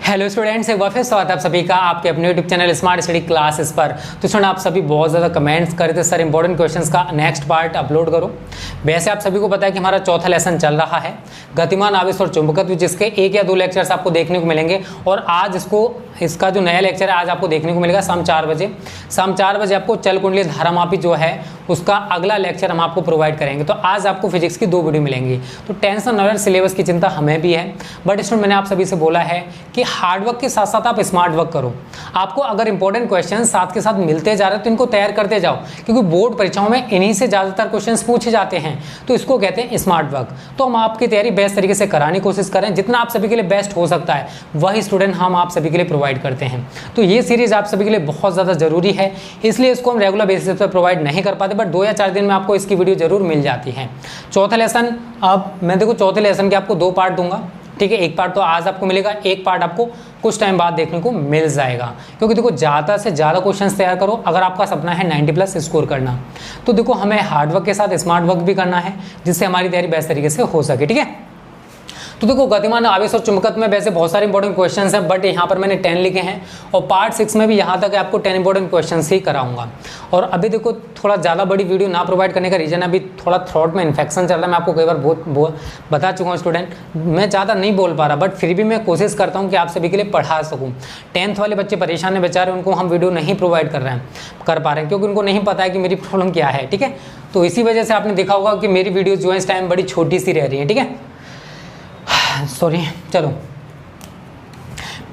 Hello students, एक बार फिर स्वागत है आप सभी का आपके अपने YouTube channel smart study classes पर। तो सुन, आप सभी बहुत ज़्यादा कमेंट्स कर रहे थे सर इंपॉर्टेंट क्वेश्चंस का नेक्स्ट पार्ट अपलोड करो। वैसे आप सभी को पता है कि हमारा चौथा लेसन चल रहा है गतिमान आवेश और चुंबकत्व, जिसके 1 या 2 लेक्चर्स आपको देखने को मिलेंगे। और आज इसका जो नया लेक्चर है आज आपको देखने को मिलेगा शाम 4 बजे। शाम 4 बजे आपको चल कुंडली धारामापी जो है उसका अगला लेक्चर हम आपको प्रोवाइड करेंगे। तो आज आपको फिजिक्स की 2 वीडियो मिलेंगी। तो टेंशन न लें, सिलेबस की चिंता हमें भी है, बट स्टूडेंट मैंने आप सभी से बोला है कि हार्डवर्क के साथ साथ आप स्मार्ट वर्क करो। आपको अगर इंपॉर्टेंट क्वेश्चन साथ के साथ मिलते जा रहे हैं तो इनको तैयार करते जाओ, क्योंकि बोर्ड परीक्षाओं में इन्हीं से ज़्यादातर क्वेश्चन पूछे जाते हैं। तो इसको कहते हैं स्मार्ट वर्क। तो हम आपकी तैयारी बेस्ट तरीके से कराने की कोशिश करें, जितना आप सभी के लिए बेस्ट हो सकता है वही स्टूडेंट हम आप सभी के लिए प्रोवाइड करते हैं। तो ये सीरीज आप सभी के लिए बहुत ज़्यादा जरूरी है, इसलिए इसको हम रेगुलर बेसिस पर प्रोवाइड नहीं कर पाते, बट 2 या 4 दिन में आपको इसकी वीडियो जरूर मिल जाती है। चौथा लेसन, अब मैं देखो चौथे लेसन के आपको 2 पार्ट दूंगा, ठीक है। एक पार्ट तो आज आपको मिलेगा, एक पार्ट आपको कुछ टाइम बाद देखने को मिल जाएगा, क्योंकि देखो ज़्यादा से ज़्यादा क्वेश्चंस तैयार करो। अगर आपका सपना है 90+ स्कोर करना, तो देखो हमें हार्डवर्क के साथ स्मार्ट वर्क भी करना है, जिससे हमारी तैयारी बेस्ट तरीके से हो सके, ठीक है। तो देखो गतिमान आवेश और चुंबकत्व में वैसे बहुत सारे इंपॉर्टेंट क्वेश्चंस हैं, बट यहाँ पर मैंने 10 लिखे हैं, और पार्ट 6 में भी यहाँ तक आपको 10 इंपॉर्टेंट क्वेश्चंस ही कराऊंगा। और अभी देखो थोड़ा ज़्यादा बड़ी वीडियो ना प्रोवाइड करने का रीज़न, अभी थोड़ा थ्रोट में इन्फेक्शन चल रहा है। मैं आपको कई बार बहुत बता चुका हूँ स्टूडेंट, मैं ज़्यादा नहीं बोल पा रहा, बट फिर भी मैं कोशिश करता हूँ कि आप सभी के लिए पढ़ा सकूँ। 10th वाले बच्चे परेशान है बेचारे, उनको हम वीडियो नहीं प्रोवाइड कर पा रहे हैं, क्योंकि उनको नहीं पता है कि मेरी प्रॉब्लम क्या है, ठीक है। तो इसी वजह से आपने देखा होगा कि मेरी वीडियो जो है इस टाइम बड़ी छोटी सी रह रही है, ठीक है। सॉरी, चलो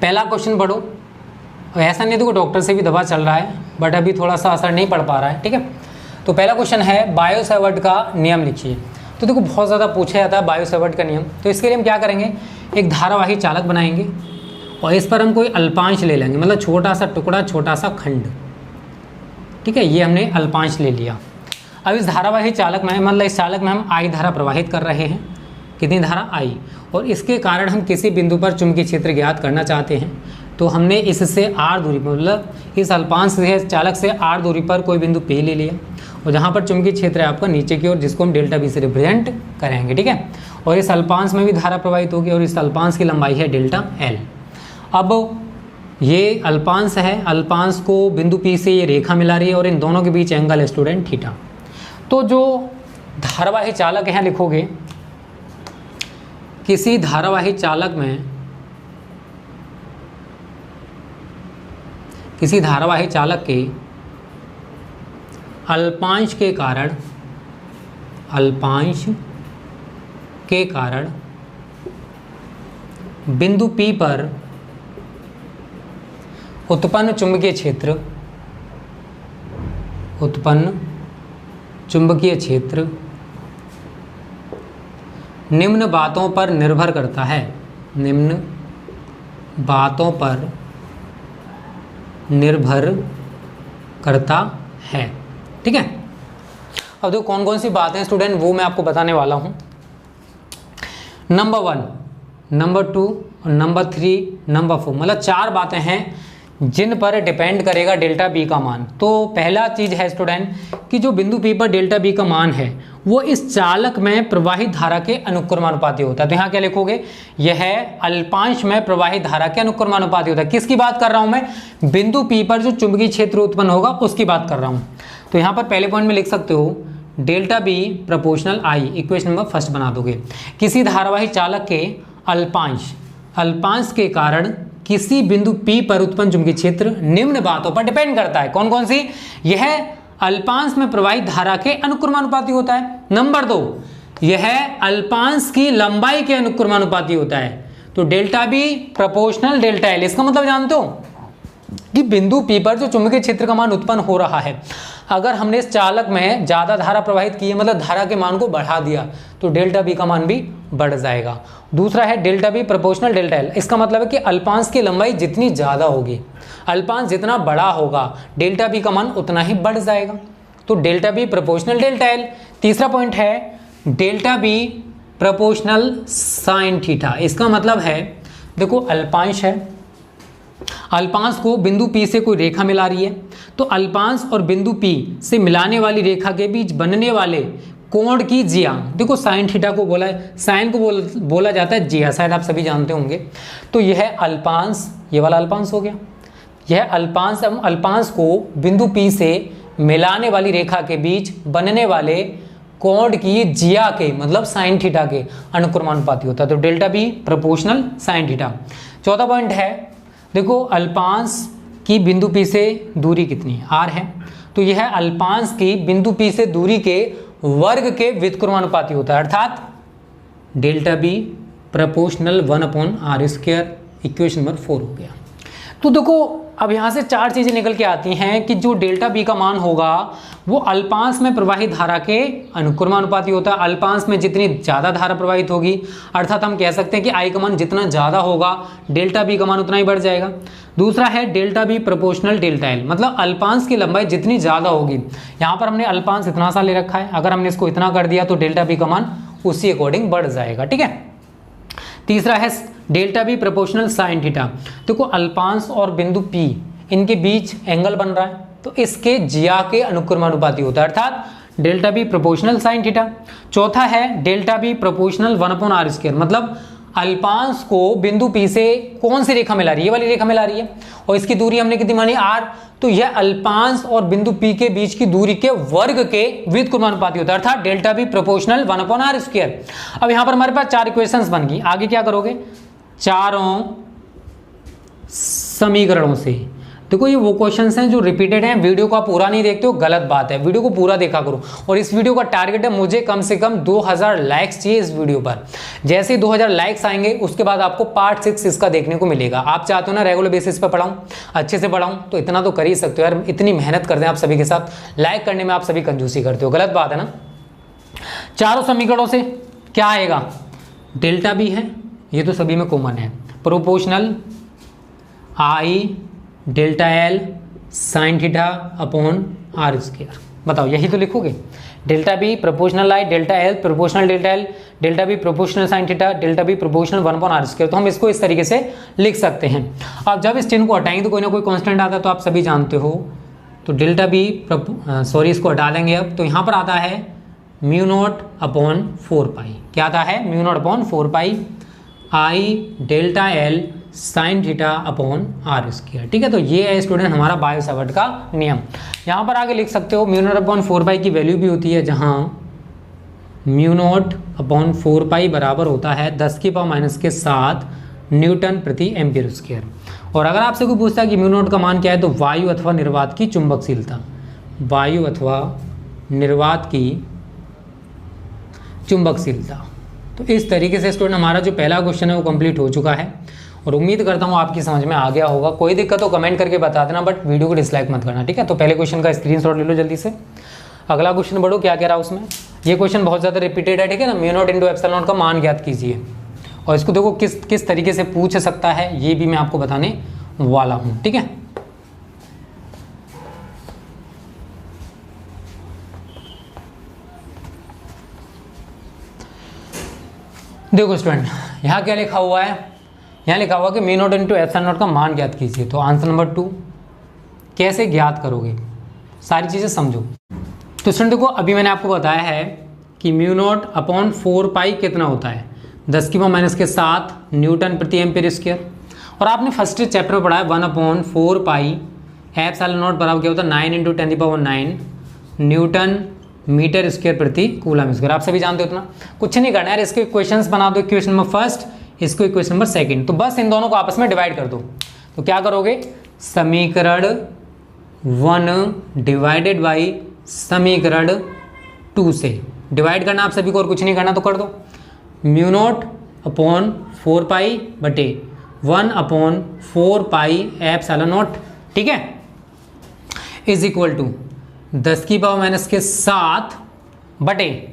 पहला क्वेश्चन पढ़ो। ऐसा नहीं देखो डॉक्टर से भी दवा चल रहा है, बट अभी थोड़ा सा असर नहीं पड़ पा रहा है, ठीक है। तो पहला क्वेश्चन है बायो सेवर्ट का नियम लिखिए। तो देखो बहुत ज़्यादा पूछा जाता है बायो सेवर्ट का नियम। तो इसके लिए हम क्या करेंगे, एक धारावाही चालक बनाएंगे और इस पर हम कोई अल्पांश ले लेंगे, मतलब छोटा सा टुकड़ा, छोटा सा खंड, ठीक है। ये हमने अल्पांश ले लिया। अब इस धारावाही चालक में, मतलब इस चालक में हम आई धारा प्रवाहित कर रहे हैं। कितनी धारा, आई, और इसके कारण हम किसी बिंदु पर चुंबकीय क्षेत्र ज्ञात करना चाहते हैं। तो हमने इससे r दूरी पर, मतलब इस अल्पांश से चालक से r दूरी पर कोई बिंदु P ले लिया, और जहाँ पर चुंबकीय क्षेत्र है आपका नीचे की ओर, जिसको हम डेल्टा B से रिप्रेजेंट करेंगे, ठीक है। और इस अल्पांश में भी धारा प्रवाहित होगी, और इस अल्पांश की लंबाई है डेल्टा L। अब ये अल्पांश है, अल्पांश को बिंदु P से ये रेखा मिला रही है, और इन दोनों के बीच एंगल है स्टूडेंट थीटा। तो जो धारावाही चालक यहाँ लिखोगे, किसी धारावाही चालक में, किसी धारावाही चालक के अल्पांश के कारण, अल्पांश के कारण बिंदु P पर उत्पन्न चुंबकीय क्षेत्र, उत्पन्न चुंबकीय क्षेत्र निम्न बातों पर निर्भर करता है, निम्न बातों पर निर्भर करता है, ठीक है। अब देखो कौन कौन सी बातें स्टूडेंट, वो मैं आपको बताने वाला हूँ। नंबर 1, नंबर 2, नंबर 3, नंबर 4, मतलब 4 बातें हैं जिन पर डिपेंड करेगा डेल्टा बी का मान। तो पहला चीज़ है स्टूडेंट कि जो बिंदु P पर डेल्टा बी का मान है वो इस चालक में प्रवाहित धारा के अनुक्रमानुपाती होता है। तो यहाँ क्या लिखोगे, यह अल्पांश में प्रवाहित धारा के अनुक्रमानुपाती होता है। किसकी बात कर रहा हूँ मैं, बिंदु P पर जो चुंबकीय क्षेत्र उत्पन्न होगा उसकी बात कर रहा हूँ। तो यहाँ पर पहले पॉइंट में लिख सकते हो डेल्टा बी प्रोपोर्शनल आई, इक्वेशन नंबर फर्स्ट बना दोगे। किसी धारावाही चालक के अल्पांश, अल्पांश के कारण किसी बिंदु P पर उत्पन्न चुंबकीय क्षेत्र निम्न बातों पर डिपेंड करता है। कौन कौन सी, यह अल्पांश में प्रवाहित धारा के अनुक्रमानुपाती होता है। नंबर 2, यह अल्पांश की लंबाई के अनुक्रमानुपाती होता है। तो delta B proportional delta L, इसका मतलब जानते हो कि बिंदु P पर जो चुंबकीय क्षेत्र का मान उत्पन्न हो रहा है, अगर हमने इस चालक में ज़्यादा धारा प्रवाहित की है, मतलब धारा के मान को बढ़ा दिया, तो डेल्टा बी का मान भी बढ़ जाएगा। दूसरा है delta B proportional delta L, इसका मतलब है कि अल्पांश की लंबाई जितनी ज़्यादा होगी, अल्पांश जितना बड़ा होगा, डेल्टा बी का मान उतना ही बढ़ जाएगा। तो delta B proportional delta L. तीसरा पॉइंट है delta B proportional sine theta. इसका मतलब है देखो अल्पांश है, अल्पांश को बिंदु P से कोई रेखा मिला रही है, तो अल्पांश और बिंदु P से मिलाने वाली रेखा के बीच बनने वाले कोण की जिया, देखो साइन थीटा को बोला है, साइन को बोला जाता है जिया, शायद आप सभी जानते होंगे। तो यह है अल्पांश, ये वाला अल्पांश हो गया, यह अल्पांश। हम अल्पांश को बिंदु P से मिलाने वाली रेखा के बीच बनने वाले कोण की जिया के मतलब साइन थीटा के अनुक्रमानुपाती होता है। तो delta B proportional sine theta. चौथा पॉइंट है, देखो अल्पांश की बिंदु P से दूरी कितनी r है, तो यह अल्पांश की बिंदु P से दूरी के वर्ग के व्युत्क्रमानुपाती होता है, अर्थात delta B proportional 1/r²। Equation number 4 हो गया। तो देखो अब यहाँ से 4 चीजें निकल के आती हैं कि जो डेल्टा बी का मान होगा वो अल्पांश में प्रवाहित धारा के अनुक्रमानुपाती होता है। अल्पांश में जितनी ज़्यादा धारा प्रवाहित होगी, अर्थात हम कह सकते हैं कि आई का मान जितना ज़्यादा होगा डेल्टा बी का मान उतना ही बढ़ जाएगा। दूसरा है delta B proportional delta L, मतलब अल्पांश की लंबाई जितनी ज़्यादा होगी, यहाँ पर हमने अल्पांश इतना सा ले रखा है, अगर हमने इसको इतना कर दिया तो डेल्टा बी का मान उसी अकॉर्डिंग बढ़ जाएगा, ठीक है। तीसरा है delta B proportional sine theta, देखो अल्पांश और बिंदु P इनके बीच एंगल बन रहा है तो इसके जिया के अनुक्रमानुपाती होता है, अर्थात delta B proportional sine theta. चौथा है डेल्टा बी प्रोपोर्शनल 1/r², मतलब अल्पांश को बिंदु P से कौन सी रेखा मिला रही है, ये वाली रेखा मिला रही है और इसकी दूरी हमने कितनी मानी r, तो यह अल्पांश और बिंदु P के बीच की दूरी के वर्ग के व्युत्क्रमानुपाती होता है, अर्थात डेल्टा बी प्रोपोर्शनल 1/r²। अब यहां पर हमारे पास 4 इक्वेशंस बन गई, आगे क्या करोगे, चारों समीकरणों से। देखो ये वो क्वेश्चंस हैं जो रिपीटेड हैं, वीडियो को आप पूरा नहीं देखते हो गलत बात है, वीडियो को पूरा देखा करो। और इस वीडियो का टारगेट है मुझे कम से कम 2000 लाइक्स चाहिए इस वीडियो पर। जैसे ही 2000 लाइक्स आएंगे उसके बाद आपको पार्ट 6 इसका देखने को मिलेगा। आप चाहते हो ना रेगुलर बेसिस पर पढ़ाऊं, अच्छे से पढ़ाऊं, तो इतना तो कर ही सकते हो यार, इतनी मेहनत करते हैं आप सभी के साथ, लाइक करने में आप सभी कंजूसी करते हो, गलत बात है ना। चारों समीकरणों से क्या आएगा, डेल्टा बी है, ये तो सभी में कॉमन है, proportional I delta L sine theta upon r²। बताओ यही तो लिखोगे, delta B proportional I delta L proportional delta L delta B proportional sine theta delta B proportional 1/r²। तो हम इसको इस तरीके से लिख सकते हैं। अब जब इस चिन्ह को हटाएंगे तो कोई ना कोई कांस्टेंट आता है, तो आप सभी जानते हो। तो डेल्टा बी सॉरी इसको हटा देंगे अब, तो यहाँ पर आता है μ0/4π। क्या आता है, μ0/4π I delta L sine theta upon r²। ठीक है, तो ये है स्टूडेंट हमारा बायो सावर्ट का नियम। यहाँ पर आगे लिख सकते हो μ0/4π की वैल्यू भी होती है, जहाँ μ0/4π बराबर होता है 10⁻⁻7 न्यूटन प्रति एम्पीयर स्क्वायर। और अगर आपसे कोई पूछता है कि μ0 का मान क्या है, तो वायु अथवा निर्वात की चुंबकशीलता, वायु अथवा निर्वात की चुंबकशीलता। तो इस तरीके से स्टूडेंट हमारा जो पहला क्वेश्चन है वो कंप्लीट हो चुका है और उम्मीद करता हूँ आपकी समझ में आ गया होगा। कोई दिक्कत हो कमेंट करके बता देना, बट वीडियो को डिसलाइक मत करना, ठीक है। तो पहले क्वेश्चन का स्क्रीनशॉट ले लो जल्दी से। अगला क्वेश्चन बढ़ो, क्या कह रहा है उसमें, ये क्वेश्चन बहुत ज़्यादा रिपीटेड है, ठीक है ना। μ0 × ε0 का मान ज्ञात कीजिए, और इसको देखो किस तरीके से पूछ सकता है ये भी मैं आपको बताने वाला हूँ, ठीक है। देखो स्टूडेंट यहाँ क्या लिखा हुआ है, यहाँ लिखा हुआ कि μ0 × ε0 का मान ज्ञात कीजिए। तो आंसर नंबर 2 कैसे ज्ञात करोगे, सारी चीज़ें समझो। तो स्टूडेंट देखो अभी मैंने आपको बताया है कि μ0/4π कितना होता है, 10⁻⁻7 न्यूटन प्रति एम्पीयर स्क्वायर। और आपने फर्स्ट चैप्टर में पढ़ा है 1/4π ε0 बराबर क्या होता है 9 × 10⁹ न्यूटन मीटर स्क्वायर प्रति कूलम स्क्वायर। आप सभी जानते हो उतना कुछ नहीं करना है, इसके इक्वेशंस बना दो, इक्वेशन नंबर फर्स्ट, इसको इक्वेशन नंबर सेकंड। तो बस इन दोनों को आपस में डिवाइड कर दो। तो क्या करोगे, समीकरण 1 डिवाइडेड बाई समीकरण 2 से डिवाइड करना आप सभी को, और कुछ नहीं करना तो कर दो। μ0/4π बटे 1/4πε0, ठीक है, इज इक्वल टू 10⁻⁻7 बटे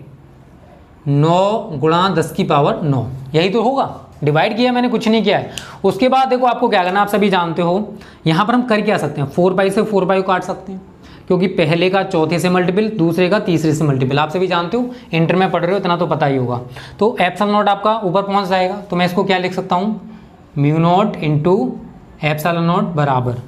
9 × 10⁻9। यही तो होगा, डिवाइड किया मैंने, कुछ नहीं किया है। उसके बाद देखो आपको क्या करना, आप सभी जानते हो, यहाँ पर हम कर क्या सकते हैं, 4π से 4π को काट सकते हैं, क्योंकि पहले का चौथे से मल्टीपल, दूसरे का तीसरे से मल्टीपल। आप सभी जानते हो, इंटर में पढ़ रहे हो, इतना तो पता ही होगा। तो ε0 आपका ऊपर पहुँच जाएगा, तो मैं इसको क्या लिख सकता हूँ, μ0 × ε0 बराबर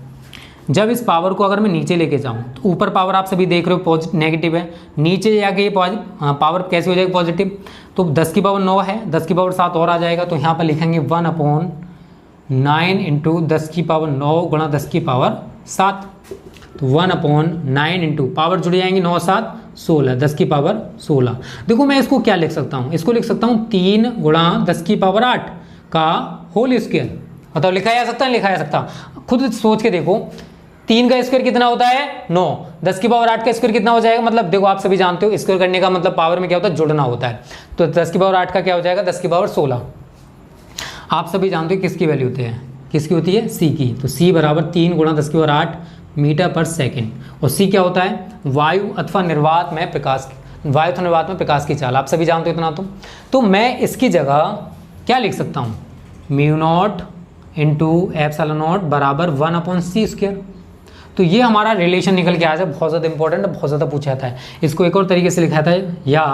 जब इस पावर को अगर मैं नीचे लेके जाऊँ तो ऊपर पावर आप सभी देख रहे हो नेगेटिव है, नीचे जाके ये पावर कैसे हो जाएगी पॉजिटिव, तो 10 की पावर 9 है, 10 की पावर 7 और आ जाएगा, तो यहाँ पर लिखेंगे 1/9 इंटू 10 की पावर 9 गुणा 10 की पावर 7, तो 1/9 इंटू पावर जुड़ जाएंगी 9 7 16, 10 की पावर 16। देखो मैं इसको क्या लिख सकता हूँ, इसको लिख सकता हूँ 3 गुणा 10 की पावर 8 का होल स्क्वायर। मतलब लिखा जा सकता है, लिखा जा सकता, खुद सोच के देखो, 3 का स्क्वायर कितना होता है 9, 10 की पावर 8 का स्क्वायर कितना हो जाएगा, मतलब देखो आप सभी जानते हो स्क्वायर करने का मतलब पावर में क्या होता है, जुड़ना होता है, तो 10 की पावर 8 का क्या हो जाएगा 10 की पावर 16। आप सभी जानते हो किसकी वैल्यू होती है, किसकी होती है सी की, तो सी बराबर 3 गुणा 10 की पावर 8 मीटर पर सेकेंड, और सी क्या होता है वायु अथवा निर्वात में प्रकाश, वायु अथवा निर्वात में प्रकाश की चाल, आप सभी जानते हो इतना। तो मैं इसकी जगह क्या लिख सकता हूँ, mu naught into epsilon not बराबर 1/c²। तो ये हमारा रिलेशन निकल के आया है, बहुत ज़्यादा इंपॉर्टेंट, बहुत ज़्यादा पूछा जाता है। इसको एक और तरीके से लिखा था, या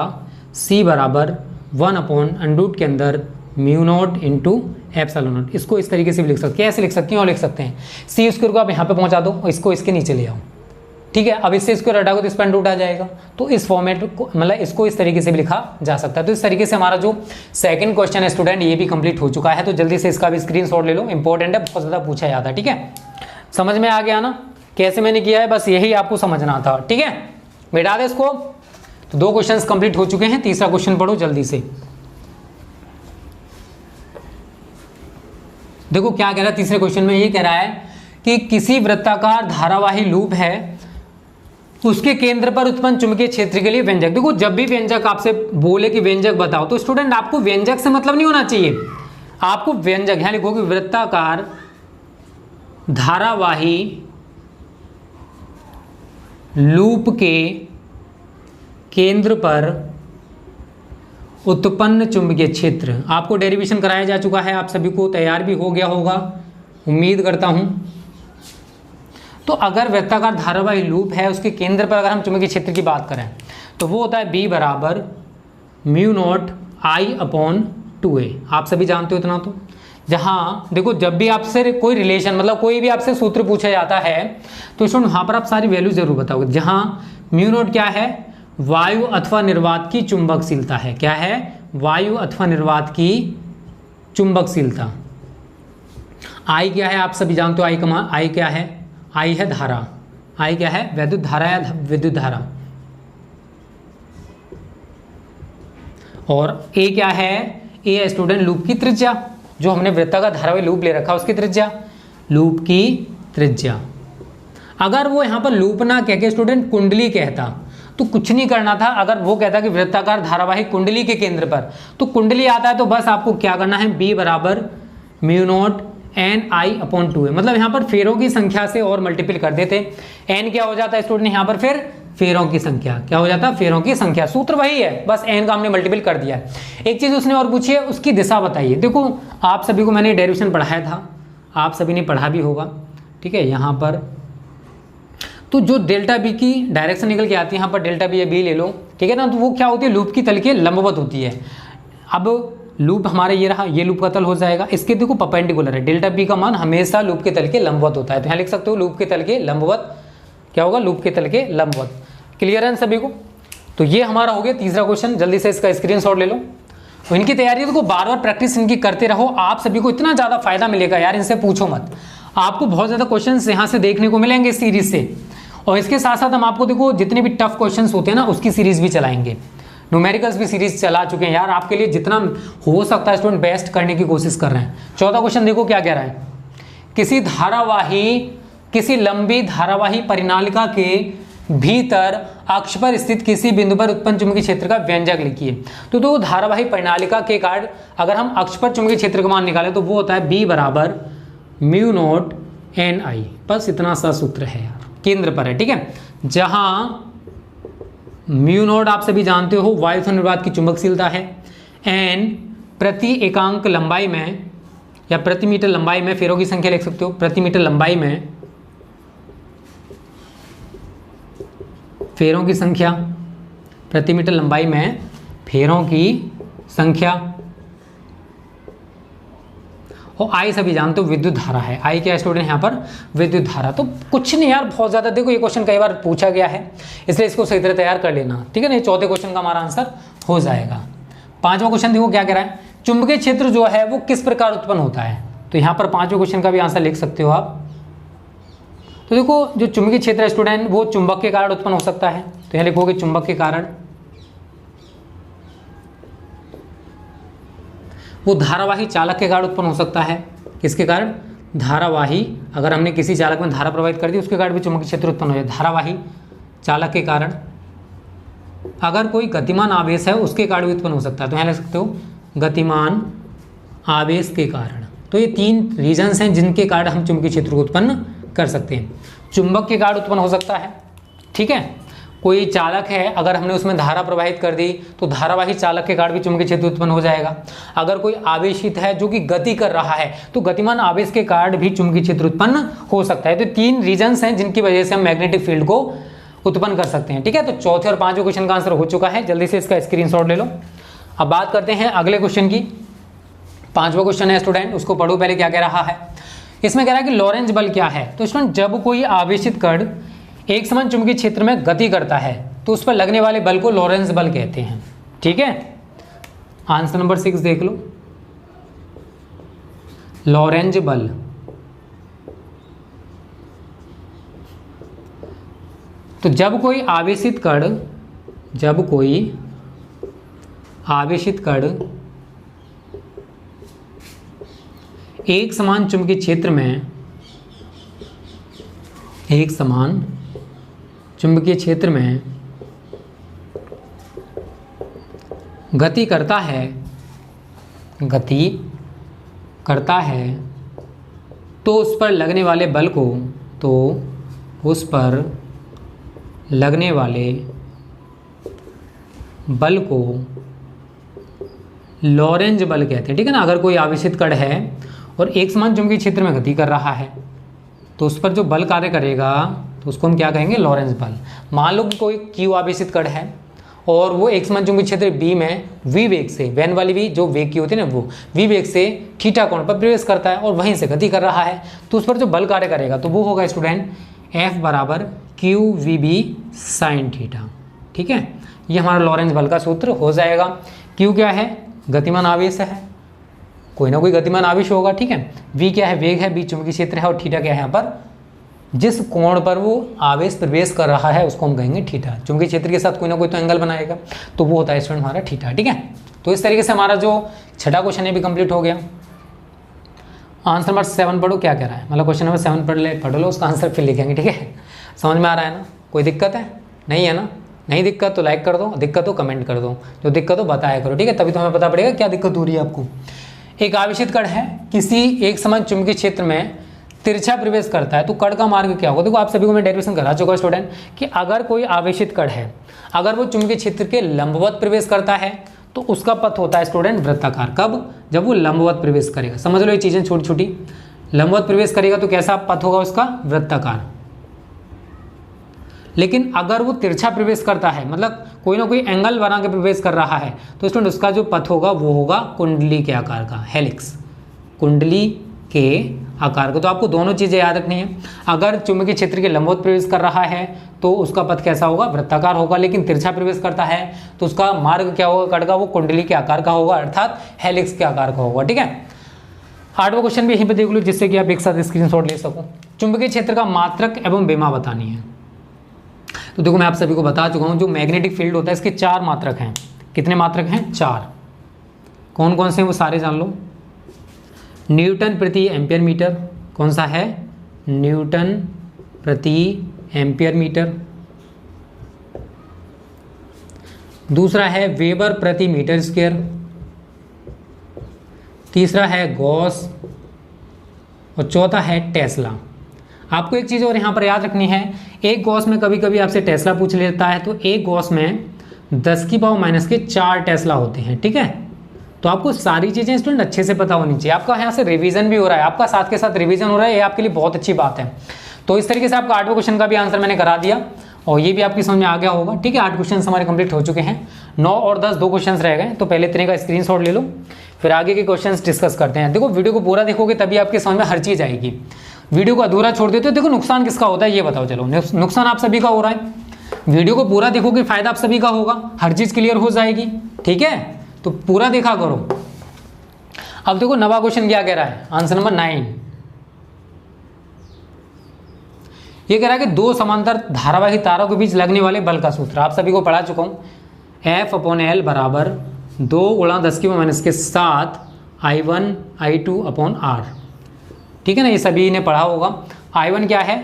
c बराबर 1/√, के अंदर mu naught into epsilon not, इसको इस तरीके से भी लिख सकते हैं, ऐसे लिख सकते हैं और लिख सकते हैं सी स्क्वायर को आप यहाँ पे पहुँचा दो और इसको इसके नीचे ले आओ, ठीक है। अब इससे स्क्वायर हटाओगे तो इस पर अंडर रूट आ जाएगा, तो इस फॉर्मेट को मतलब इसको इस तरीके से भी लिखा जा सकता है। तो इस तरीके से हमारा जो सेकंड क्वेश्चन है स्टूडेंट ये भी कंप्लीट हो चुका है, तो जल्दी से इसका भी स्क्रीनशॉट ले लो, इंपॉर्टेंट है, बहुत ज़्यादा पूछा जाता है, ठीक है। समझ में आ गया ना कैसे मैंने किया है, बस यही आपको समझना था, ठीक है। मिटा दे इसको। तो 2 क्वेश्चन कंप्लीट हो चुके हैं, तीसरा क्वेश्चन पढ़ो जल्दी से। देखो क्या कह रहा है तीसरे क्वेश्चन में, ये कह रहा है कि किसी वृत्ताकार धारावाही लूप है, उसके केंद्र पर उत्पन्न चुंबकीय क्षेत्र के लिए व्यंजक। देखो जब भी व्यंजक आपसे बोले कि व्यंजक बताओ, तो स्टूडेंट आपको व्यंजक से मतलब नहीं होना चाहिए, आपको व्यंजक यहां लिखो कि वृत्ताकार धारावाही लूप के केंद्र पर उत्पन्न चुंबकीय क्षेत्र। आपको डेरिवेशन कराया जा चुका है, आप सभी को तैयार भी हो गया होगा, उम्मीद करता हूं। तो अगर वृत्ताकार धारावाही लूप है, उसके केंद्र पर अगर हम चुंबकीय क्षेत्र की बात करें तो वो होता है B बराबर म्यू नॉट I/2a। आप सभी जानते हो इतना। तो जहाँ देखो जब भी आपसे कोई रिलेशन मतलब कोई भी आपसे सूत्र पूछा जाता है तो स्टूडेंट वहाँ पर आप सारी वैल्यू जरूर बताओगे। जहाँ म्यू नॉट क्या है, वायु अथवा निर्वात की चुंबकशीलता है, क्या है वायु अथवा निर्वात की चुंबकशीलता। आई क्या है आप सभी जानते हो, आई का मान आई क्या है, आई है धारा, आई क्या है वैद्युत धारा या विद्युत धारा। और ए क्या है, ए है स्टूडेंट लूप की त्रिज्या, जो हमने वृत्ताकार धारावाही लूप ले रखा उसकी त्रिज्या, लूप की त्रिज्या। अगर वो यहाँ पर लूप ना कह के स्टूडेंट कुंडली कहता तो कुछ नहीं करना था। अगर वो कहता कि वृत्ताकार धारावाही कुंडली के केंद्र पर, तो कुंडली आता है तो बस आपको क्या करना है, B बराबर म्यू नॉट Ni/2a, मतलब यहाँ पर फेरों की संख्या से और मल्टीपल कर देते। n क्या हो जाता है स्टूडेंट यहाँ पर, फिर फेरों की संख्या क्या हो जाता है, फेरों की संख्या, सूत्र वही है, बस n का हमने मल्टीपल कर दिया है। एक चीज उसने और पूछी है, उसकी दिशा बताइए। देखो आप सभी को मैंने डेरिवेशन पढ़ाया था, आप सभी ने पढ़ा भी होगा, ठीक है। यहाँ पर तो जो डेल्टा बी की डायरेक्शन निकल के आती है, यहाँ पर डेल्टा बी या बी ले लो, ठीक है ना, तो वो क्या होती है, लूप की तल के लंबवत होती है। अब लूप हमारे ये रहा, ये लूप का तल हो जाएगा, इसके देखो परपेंडिकुलर है, डेल्टा बी का मान हमेशा लूप के तल के लंबवत होता है। तो यहाँ लिख सकते हो लूप के तल के लंबवत, क्या होगा लूप के तल के लंबवत। क्लियर है सभी को। तो ये हमारा हो गया तीसरा क्वेश्चन, जल्दी से इसका स्क्रीनशॉट ले लो। तो इनकी तैयारी देखो बार बार प्रैक्टिस इनकी करते रहो, आप सभी को इतना ज़्यादा फायदा मिलेगा यार, इनसे पूछो मत। आपको बहुत ज़्यादा क्वेश्चन यहाँ से देखने को मिलेंगे इस सीरीज से, और इसके साथ साथ हम आपको देखो जितने भी टफ क्वेश्चन होते हैं ना उसकी सीरीज भी चलाएंगे, न्यूमेरिकल्स भी सीरीज चला चुके हैं यार। आपके लिए जितना हो सकता है स्टूडेंट बेस्ट करने की कोशिश कर रहे हैं। चौथा क्वेश्चन देखो क्या कह रहा है, किसी लंबी धारावाही परिनालिका के भीतर अक्ष पर स्थित किसी बिंदु पर उत्पन्न चुंबकीय क्षेत्र का व्यंजक लिखिए। तो दो धारावाही परिनालिका के कारण अगर हम अक्ष पर चुंबकीय क्षेत्र का मान निकालें तो वो होता है B बराबर म्यू नॉट Ni। बस इतना सा सूत्र है यार, केंद्र पर है, ठीक है। जहां म्यू नॉट आप सभी जानते हो वायु अथवा निर्वात की चुंबकशीलता है, n प्रति एकांक लंबाई में या प्रति मीटर लंबाई में फेरों की संख्या लिख सकते हो, प्रति मीटर लंबाई में फेरों की संख्या, प्रति मीटर लंबाई में फेरों की संख्या, और आई सभी जानते हो विद्युत धारा है। आई क्या स्टूडेंट यहाँ पर विद्युत धारा। तो कुछ नहीं यार, बहुत ज़्यादा देखो ये क्वेश्चन कई बार पूछा गया है, इसलिए इसको सही तरह तैयार कर लेना, ठीक है ना। चौथे क्वेश्चन का हमारा आंसर हो जाएगा। पांचवा क्वेश्चन देखो क्या कह रहा है, चुंबकीय क्षेत्र जो है वो किस प्रकार उत्पन्न होता है। तो यहाँ पर पांचवें क्वेश्चन का भी आंसर लिख सकते हो आप। तो देखो जो चुंबकीय क्षेत्र है स्टूडेंट वो चुंबक के कारण उत्पन्न हो सकता है। तो यहाँ लिखोगे चुंबक के कारण, वो धारावाही चालक के कारण उत्पन्न हो सकता है। किसके कारण, धारावाही, अगर हमने किसी चालक में धारा प्रवाहित कर दी उसके कारण भी चुंबकीय क्षेत्र उत्पन्न हो जाए, धारावाही चालक के कारण। अगर कोई गतिमान आवेश है उसके कारण भी उत्पन्न हो सकता है। तो यहाँ लिख सकते हो गतिमान आवेश के कारण। तो ये तीन रीजन्स हैं जिनके कारण हम चुंबकीय क्षेत्र को उत्पन्न कर सकते हैं। चुंबक के कारण उत्पन्न हो सकता है, ठीक है। कोई चालक है, अगर हमने उसमें धारा प्रवाहित कर दी तो धारावाही चालक के कारण भी चुंबकीय क्षेत्र उत्पन्न हो जाएगा। अगर कोई आवेशित है जो कि गति कर रहा है तो गतिमान आवेश के कारण भी चुंबकीय क्षेत्र उत्पन्न हो सकता है। तो तीन रीजन्स हैं जिनकी वजह से हम मैग्नेटिक फील्ड को उत्पन्न कर सकते हैं, ठीक है। तो चौथे और पांचवें क्वेश्चन का आंसर हो चुका है, जल्दी से इसका स्क्रीनशॉट ले लो। अब बात करते हैं अगले क्वेश्चन की। पांचवा क्वेश्चन है स्टूडेंट, उसको पढ़ो पहले क्या कह रहा है। इसमें कह रहा है कि लॉरेंज बल क्या है। तो स्टूडेंट जब कोई आवेशित कण एक समान चुंबकीय क्षेत्र में गति करता है तो उस पर लगने वाले बल को लॉरेंज बल कहते हैं, ठीक है। आंसर नंबर 6 देख लो, लॉरेंज बल। तो जब कोई आवेशित कण एक समान चुंबकीय क्षेत्र में गति करता है तो उस पर लगने वाले बल को लॉरेंज बल कहते हैं, ठीक है ना। अगर कोई आवेशित कण है और एक समान चुंबकीय क्षेत्र में गति कर रहा है तो उस पर जो बल कार्य करेगा तो उसको हम क्या कहेंगे, लॉरेंज बल। मान लो कि कोई क्यू आवेशित कण है और वो एक समान चुंबकीय क्षेत्र बी में वी वेग से, वैन वाली वी जो वेग की होती है ना, वो वी वेग से थीटा कोण पर प्रवेश करता है और वहीं से गति कर रहा है तो उस पर जो बल कार्य करेगा तो वो होगा स्टूडेंट F बराबर Q V B sine theta, ठीक है। ये हमारा लॉरेंज बल का सूत्र हो जाएगा। क्यू क्या है, गतिमान आवेश है, कोई ना कोई गतिमान आवेश होगा, ठीक है। वी क्या है, वेग है, बी चुंबकीय क्षेत्र है और थीटा क्या है, यहाँ पर जिस कोण पर वो आवेश प्रवेश कर रहा है उसको हम कहेंगे थीटा। चुंबकीय क्षेत्र के साथ कोई ना कोई तो एंगल बनाएगा तो वो होता है स्टूडेंट हमारा थीटा, ठीक है। तो इस तरीके से हमारा जो छठा क्वेश्चन है भी कंप्लीट हो गया। आंसर नंबर 7 पढ़ो क्या कह रहा है, मतलब क्वेश्चन नंबर 7 पढ़ लो, उसका आंसर फिर लिखेंगे, ठीक है। समझ में आ रहा है ना, कोई दिक्कत है, नहीं है ना। नहीं दिक्कत तो लाइक कर दो, दिक्कत हो कमेंट कर दो, जो दिक्कत हो बताया करो, ठीक है। तभी तो हमें पता पड़ेगा क्या दिक्कत हो रही है आपको। एक आवेशित कण है, किसी एक समान चुंबकीय क्षेत्र में तिरछा प्रवेश करता है तो कण का मार्ग क्या होगा। देखो आप सभी को मैं डेरिवेशन करा चुका स्टूडेंट कि अगर कोई आवेशित कण है, अगर वो चुंबकीय क्षेत्र के लंबवत प्रवेश करता है तो उसका पथ होता है स्टूडेंट वृत्ताकार। कब, जब वो लंबवत प्रवेश करेगा। समझ लो ये चीजें छोटी छोटी। लंबवत प्रवेश करेगा तो कैसा पथ होगा उसका, वृत्ताकार। लेकिन अगर वो तिरछा प्रवेश करता है, मतलब कोई ना कोई एंगल बना के प्रवेश कर रहा है तो स्टूडेंट उसका जो पथ होगा वो होगा कुंडली के आकार का, हेलिक्स, कुंडली के आकार का। तो आपको दोनों चीजें याद रखनी है। अगर चुंबकीय क्षेत्र के लंबवत प्रवेश कर रहा है तो उसका पथ कैसा होगा, वृत्ताकार होगा। लेकिन तिरछा प्रवेश करता है तो उसका मार्ग क्या होगा कण का, वो कुंडली के आकार का होगा, अर्थात हेलिक्स के आकार का होगा, ठीक है। 8वां क्वेश्चन भी यहीं पे देख लो जिससे कि आप एक साथ स्क्रीनशॉट ले सको। चुंबकीय क्षेत्र का मात्रक एवं बेमा बतानी है। तो देखो मैं आप सभी को बता चुका हूँ जो मैग्नेटिक फील्ड होता है इसके 4 मात्रक हैं। कितने मात्रक हैं, 4। कौन कौन से हैं वो सारे जान लो। न्यूटन प्रति एम्पियर मीटर, कौन सा है, न्यूटन प्रति एम्पियर मीटर। दूसरा है वेबर प्रति मीटर स्क्वायर। तीसरा है गॉस और चौथा है टेस्ला। आपको एक चीज़ और यहाँ पर याद रखनी है, एक गॉस में कभी कभी आपसे टेस्ला पूछ लेता है तो एक गॉस में 10⁻⁻⁴ टेस्ला होते हैं, ठीक है। तो आपको सारी चीज़ें स्टूडेंट अच्छे से पता होनी चाहिए। आपका यहाँ से रिवीजन भी हो रहा है, आपका साथ के साथ रिवीजन हो रहा है, ये आपके लिए बहुत अच्छी बात है। तो इस तरीके से आपका 8वें क्वेश्चन का भी आंसर मैंने करा दिया और ये भी आपकी समझ में आ गया होगा। ठीक है, 8 क्वेश्चन हमारे कंप्लीट हो चुके हैं। 9 और 10 2 क्वेश्चन रह गए, तो पहले इतने का स्क्रीनशॉट ले लो, फिर आगे के क्वेश्चंस डिस्कस करते हैं। देखो वीडियो को पूरा देखोगे तभी आपके समझ में हर चीज़ आएगी। वीडियो को अधूरा छोड़ देते हो, देखो नुकसान किसका होता है ये बताओ। चलो, नुकसान आप सभी का हो रहा है। वीडियो को पूरा देखोगे फायदा आप सभी का होगा, हर चीज़ क्लियर हो जाएगी। ठीक है, तो पूरा देखा करो। अब देखो नवा क्वेश्चन क्या कह रहा है, आंसर नंबर 9। ये कह रहा है कि 2 समांतर धारावाही तारों के बीच लगने वाले बल का सूत्र आप सभी को पढ़ा चुका हूँ। F/L बराबर 2 × 10⁻⁷ I1 I2/R। ठीक है ना, ये सभी ने पढ़ा होगा। I1 क्या है,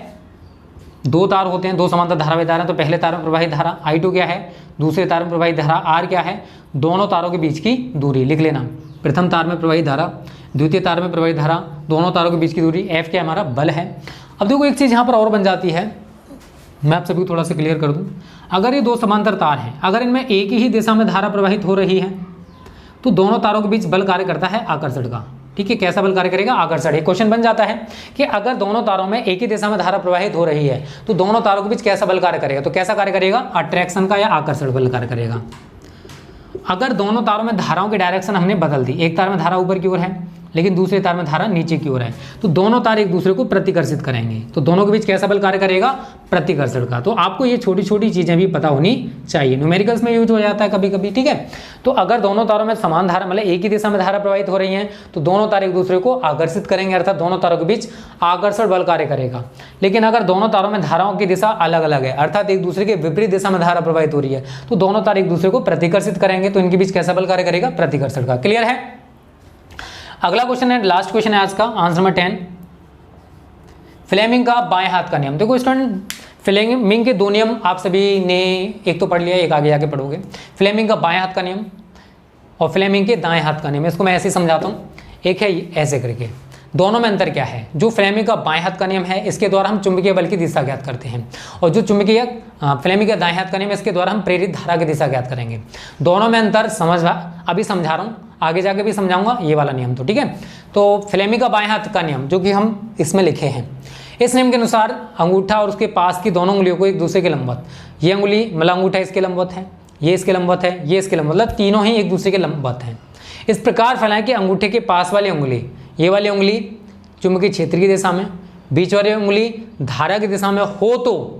2 तार होते हैं, 2 समांतर धारावाही तार हैं, तो पहले तार में प्रवाहित धारा। I2 क्या है, दूसरे तार में प्रवाहित धारा। R क्या है, दोनों तारों के बीच की दूरी। लिख लेना, प्रथम तार में प्रवाहित धारा, द्वितीय तार में प्रवाहित धारा, दोनों तारों के बीच की दूरी। F क्या हमारा बल है। अब देखो एक चीज़ यहाँ पर और बन जाती है, मैं आप सभी को थोड़ा सा क्लियर कर दूँ। अगर ये 2 समांतर तार हैं, अगर इनमें एक ही दिशा में धारा प्रवाहित हो रही है, तो दोनों तारों के बीच बल कार्य करता है आकर्षण का। ठीक है, कैसा बल कार्य करेगा, आकर्षण। एक क्वेश्चन बन जाता है कि अगर दोनों तारों में एक ही दिशा में धारा प्रवाहित हो रही है, तो दोनों तारों के बीच कैसा बल कार्य करेगा। तो कैसा कार्य करेगा, अट्रैक्शन का या आकर्षण बल कार्य करेगा। अगर दोनों तारों में धाराओं की डायरेक्शन हमने बदल दी, एक तार में धारा ऊपर की ओर है लेकिन दूसरे तार में धारा नीचे की ओर है, तो दोनों तार एक दूसरे को प्रतिकर्षित करेंगे, तो दोनों के बीच कैसा बल कार्य करेगा, प्रतिकर्षण का। तो आपको ये छोटी छोटी चीजें भी पता होनी चाहिए, न्यूमेरिकल्स में यूज हो जाता है कभी कभी। ठीक है, तो अगर दोनों तारों में समान धारा, मतलब एक ही दिशा में धारा प्रवाहित हो रही है, तो दोनों तार एक दूसरे को आकर्षित करेंगे, अर्थात दोनों तारों के बीच आकर्षण बल कार्य करेगा। लेकिन अगर दोनों तारों में धाराओं की दिशा अलग अलग है, अर्थात एक दूसरे के विपरीत दिशा में धारा प्रवाहित हो रही है, तो दोनों तार एक दूसरे को प्रतिकर्षित करेंगे, तो इनके बीच कैसा बल कार्य करेगा, प्रतिकर्षण का। क्लियर है। अगला क्वेश्चन है, लास्ट क्वेश्चन है आज का, आंसर नंबर 10। फ्लेमिंग का बाएं हाथ का नियम। देखो स्टूडेंट, फ्लेमिंग के 2 नियम आप सभी ने एक तो पढ़ लिया, एक आगे जाके पढ़ोगे। फ्लेमिंग का बाएं हाथ का नियम और फ्लेमिंग के दाएं हाथ का नियम। इसको मैं ऐसे ही समझाता हूँ, एक है ऐसे करके। दोनों में अंतर क्या है, जो फ्लेमिंग का बाएं हाथ का नियम है, इसके द्वारा हम चुंबकीय बल की दिशा ज्ञात करते हैं, और जो चुंबकीय फ्लेमिंग का दाएं हाथ का नियम, इसके द्वारा हम प्रेरित धारा की दिशा ज्ञात करेंगे। दोनों में अंतर अभी समझा रहा हूँ, आगे जाके भी समझाऊंगा ये वाला नियम। तो ठीक है, तो फ्लेमिंग का बाएं हाथ का नियम जो कि हम इसमें लिखे हैं, इस नियम के अनुसार अंगूठा और उसके पास की दोनों उंगलियों को एक दूसरे के लंबवत, ये उंगली मतलब अंगूठा इसके लंबवत है, ये इसके लंबवत है, ये इसके लंबवत, मतलब तीनों ही एक दूसरे के लंबवत हैं। इस प्रकार फैलाएं कि अंगूठे के पास वाली उंगली, ये वाली उंगली चुंबकीय क्षेत्र की दिशा में, बीच वाली उंगली धारा की दिशा में हो तो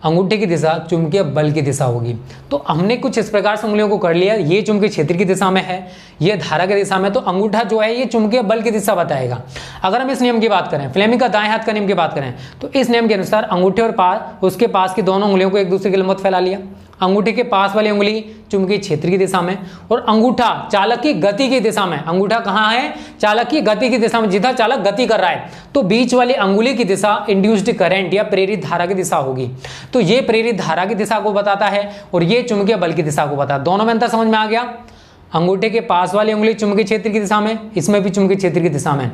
अंगूठे की दिशा चुंबकीय बल की दिशा होगी। तो हमने कुछ इस प्रकार से उंगलियों को कर लिया, ये चुंबकीय क्षेत्र की दिशा में है, ये धारा की दिशा में, तो अंगूठा जो है ये चुंबकीय बल की दिशा बताएगा। अगर हम इस नियम की बात करें, फ्लेमिंग का दाएं हाथ का नियम की बात करें, तो इस नियम के अनुसार अंगूठे और उसके पास की दोनों उंगलियों को एक दूसरे के लंबवत फैला लिया। अंगूठे के पास वाली उंगली चुंबकीय क्षेत्र की दिशा में और अंगूठा चालक की गति की दिशा में। अंगूठा कहाँ है, चालक की गति की दिशा में, जिधर चालक गति कर रहा है, तो बीच वाली अंगुली की दिशा इंड्यूस्ड करंट या प्रेरित धारा की दिशा होगी। तो ये प्रेरित धारा की दिशा को बताता है और ये चुंबकीय बल की दिशा को बताता है। दोनों में अंतर समझ में आ गया। अंगूठे के पास वाली उंगली चुंबकीय क्षेत्र की दिशा में, इसमें भी चुंबकीय क्षेत्र की दिशा में।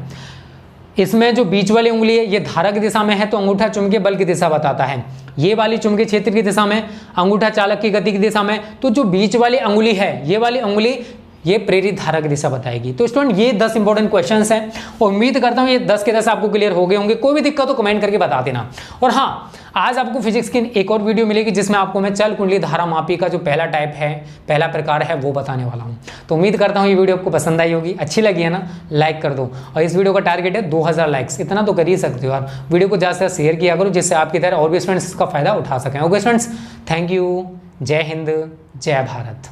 इसमें जो बीच वाली उंगली है ये धारा की दिशा में है, तो अंगूठा चुंबकीय बल की दिशा बताता है। ये वाली चुंबकीय क्षेत्र की दिशा में, अंगूठा चालक की गति की दिशा में, तो जो बीच वाली अंगुली है, ये वाली अंगुली ये प्रेरित धारा की दिशा बताएगी। तो स्टूडेंट ये 10 इंपॉर्टेंट क्वेश्चंस हैं और उम्मीद करता हूँ ये 10 के 10 आपको क्लियर हो गए होंगे। कोई भी दिक्कत हो कमेंट करके बता देना। और हाँ, आज आपको फिजिक्स की एक और वीडियो मिलेगी जिसमें आपको मैं चल कुंडली धारा मापी का जो पहला टाइप है, पहला प्रकार है, वो बताने वाला हूँ। तो उम्मीद करता हूँ ये वीडियो आपको पसंद आई होगी। अच्छी लगी है ना, लाइक कर दो। और इस वीडियो का टारगेट है 2000 लाइक्स, इतना तो कर ही सकते हो यार। वीडियो को ज़्यादा से ज़्यादा शेयर किया करो जिससे आपकी तरह और भी स्टूडेंट्स इसका फायदा उठा सकें। Okay students, thank you. जय हिंद, जय भारत।